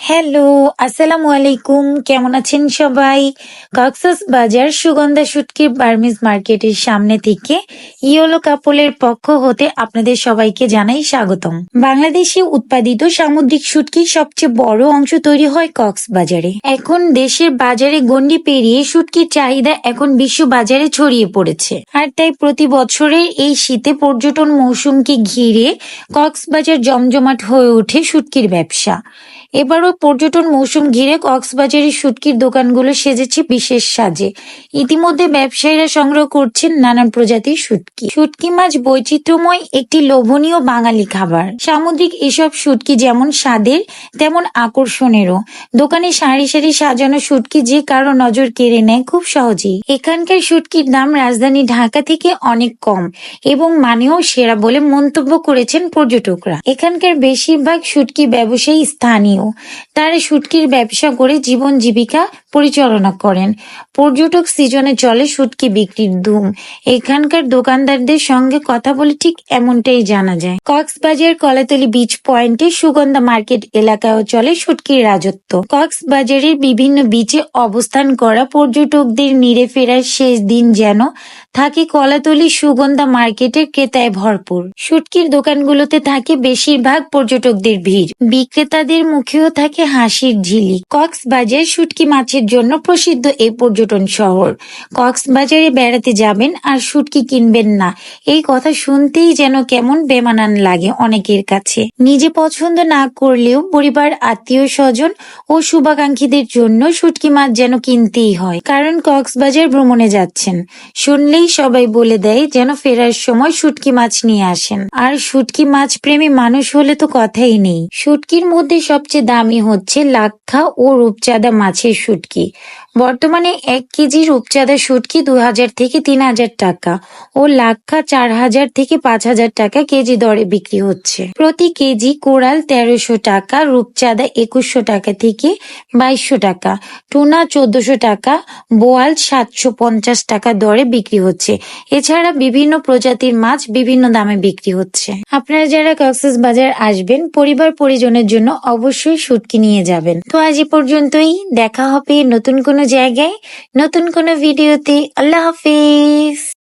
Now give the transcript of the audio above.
Hello, আসসালামু আলাইকুম। কেমন আছেন সবাই? কক্সবাজার সুগন্ধা শুটকির বার্মিজ মার্কেটের সামনে থেকে ইয়েলো কাপলের পক্ষ হতে আপনাদের সবাইকে জানাই স্বাগতম। বাংলাদেশে উৎপাদিত সামুদ্রিক শুটকির সবচেয়ে বড় অংশ তৈরি হয় কক্সবাজারে। এখন দেশের বাজারে গণ্ডি পেরিয়ে শুটকির চাহিদা এখন বিশ্ব বাজারে ছড়িয়ে পড়েছে। আর তাই প্রতি বছরের এই শীতে পর্যটন মৌসুমকে ঘিরে কক্সবাজার জমজমাট হয়ে ওঠে শুটকির ব্যবসা। এবারও পর্যটন মৌসুম ঘিরে কক্সবাজারের শুটকির দোকানগুলো সেজেছে বিশেষ সাজে। ইতিমধ্যে ব্যবসায়ীরা সংগ্রহ করছেন নানান প্রজাতির শুটকি। শুটকি মাছ বৈচিত্র্যময় একটি লোভনীয় বাঙালি খাবার। সামুদ্রিক এসব শুটকি যেমন স্বাদের তেমন আকর্ষণেরও। দোকানে সারি সারি সাজানো শুটকি যে কারো নজর কেড়ে নেয় খুব সহজেই। এখানকার শুটকির দাম রাজধানী ঢাকা থেকে অনেক কম এবং মানেও সেরা বলে মন্তব্য করেছেন পর্যটকরা। এখানকার বেশিরভাগ শুটকি ব্যবসায়ী স্থানীয়। তারা শুটকির ব্যবসা করে জীবন জীবিকা পরিচালনা করেন। পর্যটক সিজনে চলে শুটকি বিক্রির ধুম। এখানকার দোকানদারদের সঙ্গে কথা বলে ঠিক এমনটাই জানা যায়। কক্সবাজার কলাতলী বিচ পয়েন্টে সুগন্ধা মার্কেট এলাকায়ও চলে শুটকির রাজত্ব। কক্সবাজারের বিভিন্ন বিচে অবস্থান করা পর্যটকদের নিরে ফেরার শেষ দিন যেন থাকে কলাতলী সুগন্ধা মার্কেটের ক্রেতায় ভরপুর। শুটকির দোকানগুলোতে থাকে বেশিরভাগ পর্যটকদের ভিড়। বিক্রেতাদের মুখেও থাকে হাসির ঝিলিক। কক্সবাজার শুটকি মাছের জন্য প্রসিদ্ধ এই পর্যটন শহর। কক্সবাজারে বেড়াতে যাবেন আর শুটকি কিনবেন না, এই কথা শুনতেই যেন কেমন বেমানান লাগে অনেকের কাছে। নিজে পছন্দ না করলেও পরিবার, আত্মীয় স্বজন ও শুভাকাঙ্ক্ষীদের জন্য শুটকি মাছ যেন কিনতেই হয়, কারণ কক্সবাজার ভ্রমণে যাচ্ছেন। শুনলেই সবাই বলে দেয় যেন ফেরার সময় শুটকি মাছ নিয়ে আসেন। আর শুটকি মাছ প্রেমী মানুষ হলে তো কথাই নেই। শুটকির মধ্যে সবচেয়ে দামি হচ্ছে লাক্ষা ও রূপচাঁদা মাছের শুটকি। বর্তমানে 1 কেজি রূপচাঁদা শুটকি 2000 থেকে 3000 টাকা ও লাক্ষা 4000 থেকে 5000 টাকা কেজি দরে বিক্রি হচ্ছে। প্রতি কেজি কোরাল 1300 টাকা, রূপচাঁদা 2100 টাকা থেকে 2200 টাকা, টুনা 1400 টাকা, বোয়াল 750 টাকা দরে বিক্রি হচ্ছে। এছাড়া বিভিন্ন প্রজাতির মাছ বিভিন্ন দামে বিক্রি হচ্ছে। আপনারা যারা কক্সবাজার আসবেন পরিবার পরিজনের জন্য অবশ্যই শুটকি নিয়ে যাবেন। তো আজ এ পর্যন্তই। দেখা হবে নতুন কোনো জায়গায় নতুন কোনো ভিডিওতে। আল্লাহ হাফেজ।